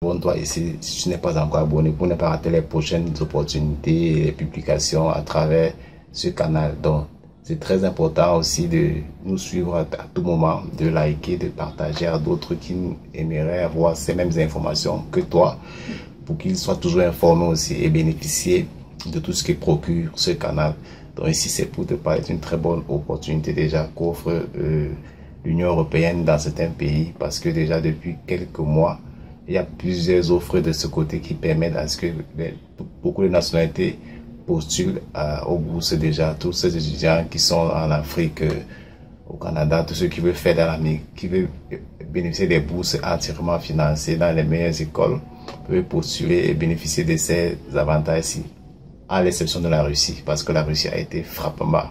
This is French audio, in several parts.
Abonne-toi ici si tu n'es pas encore abonné pour ne pas rater les prochaines opportunités et les publications à travers ce canal. Donc, c'est très important aussi de nous suivre à tout moment, de liker, de partager à d'autres qui aimeraient avoir ces mêmes informations que toi pour qu'ils soient toujours informés aussi et bénéficier de tout ce qui procure ce canal. Donc ici, c'est pour te parler d'une très bonne opportunité déjà qu'offre l'Union européenne dans certains pays parce que déjà depuis quelques mois, il y a plusieurs offres de ce côté qui permettent à ce que beaucoup de nationalités postulent aux bourses déjà. Tous ces étudiants qui sont en Afrique, au Canada, tous ceux qui veulent faire dans l'Amérique, qui veulent bénéficier des bourses entièrement financées dans les meilleures écoles, peuvent postuler et bénéficier de ces avantages-ci, à l'exception de la Russie, parce que la Russie a été fortement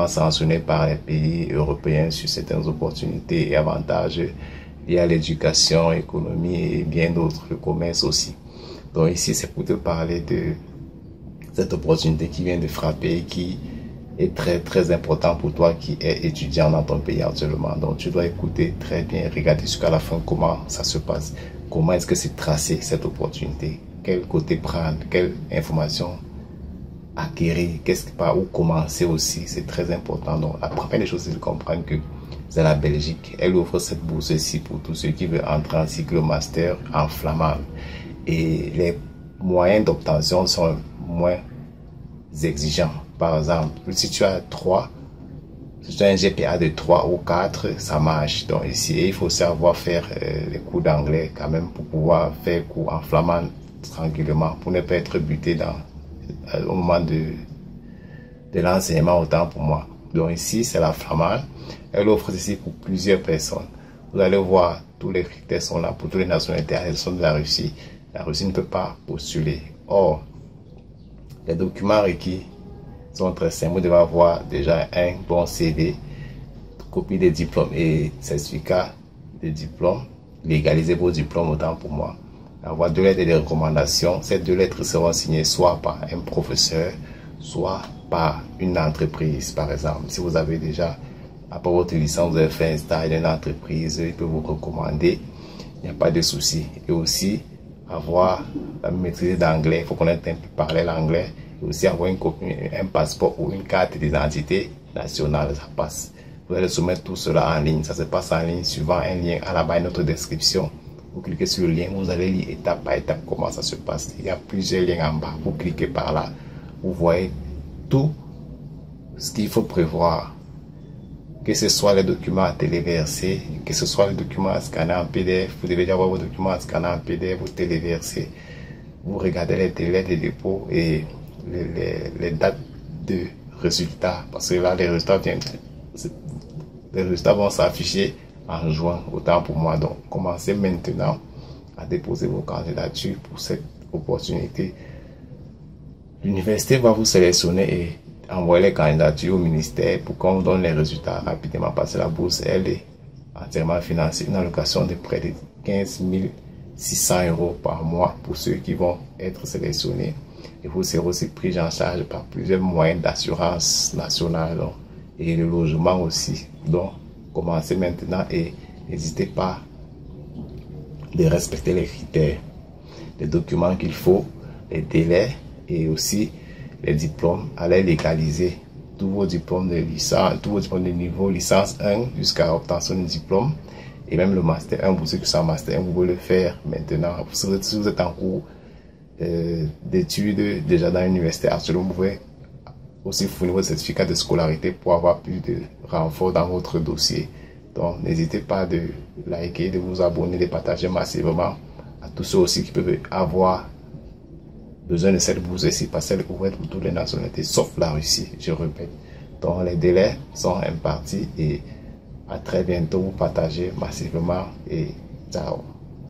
sanctionnée par les pays européens sur certaines opportunités et avantages liés à l'éducation, l'économie et bien d'autres, le commerce aussi. Donc ici, c'est pour te parler de cette opportunité qui vient de frapper, qui est très très important pour toi qui es étudiant dans ton pays actuellement. Donc tu dois écouter très bien, regarder jusqu'à la fin comment ça se passe, comment est-ce que c'est tracé cette opportunité, quel côté prendre, quelle information acquérir, par où commencer aussi, c'est très important. Donc la première des choses, c'est de comprendre que c'est la Belgique. Elle offre cette bourse-ci pour tous ceux qui veulent entrer en cycle master en flamand. Et les moyens d'obtention sont moins exigeants. Par exemple, si tu as 3, si tu as un GPA de 3 ou 4, ça marche. Donc ici, il faut savoir faire les cours d'anglais quand même pour pouvoir faire cours en flamand tranquillement, pour ne pas être buté au moment de l'enseignement, autant pour moi. Donc ici, c'est la flamande. Elle offre ceci pour plusieurs personnes. Vous allez voir, tous les critères sont là pour toutes les nationalités, à l'exception de la Russie. La Russie ne peut pas postuler. Or, les documents requis sont très simples. Vous devez avoir déjà un bon CV, copie des diplômes et certificats de diplôme. Légalisez vos diplômes autant pour moi. Avoir 2 lettres de recommandation. Ces 2 lettres seront signées soit par un professeur, soit par une entreprise. Par exemple, si vous avez déjà, après votre licence, vous avez fait un stage d'une entreprise, il peut vous recommander. Il n'y a pas de souci. Et aussi, avoir la maîtrise d'anglais. Il faut connaître un peu parler l'anglais. Et aussi avoir une copie, un passeport ou une carte d'identité nationale. Ça passe. Vous allez soumettre tout cela en ligne. Ça se passe en ligne suivant un lien à la bas de notre description. Vous cliquez sur le lien, vous allez lire étape par étape comment ça se passe. Il y a plusieurs liens en bas. Vous cliquez par là. Vous voyez tout ce qu'il faut prévoir. Que ce soit les documents à téléverser, que ce soit les documents à scanner en PDF. Vous devez déjà avoir vos documents à scanner en PDF, vous téléversez. Vous regardez les délais de dépôt et les dates de résultats. Parce que là, les résultats vont s'afficher en juin, autant pour moi. Donc, commencez maintenant à déposer vos candidatures pour cette opportunité. L'université va vous sélectionner et envoyer les candidatures au ministère pour qu'on vous donne les résultats rapidement parce que la bourse, elle est entièrement financée. Une allocation de près de 15 600 € par mois pour ceux qui vont être sélectionnés. Et vous serez aussi pris en charge par plusieurs moyens d'assurance nationale et le logement aussi. Donc, commencez maintenant et n'hésitez pas de respecter les critères, les documents qu'il faut, les délais et aussi les diplômes. Allez légaliser tous vos diplômes de licence, tous vos diplômes de niveau licence 1 jusqu'à l'obtention du diplôme et même le master 1 pour ceux qui sont en master 1, vous pouvez le faire maintenant. Si vous êtes en cours d'études déjà dans l'université actuellement, vous pouvez aussi fournir votre certificat de scolarité pour avoir plus de renfort dans votre dossier. Donc n'hésitez pas de liker, de vous abonner, de partager massivement à tous ceux aussi qui peuvent avoir besoin de cette bourse-ci parce qu'elle est ouverte pour toutes les nationalités sauf la Russie, je répète. Donc les délais sont impartis et à très bientôt. Vous partagez massivement et ciao.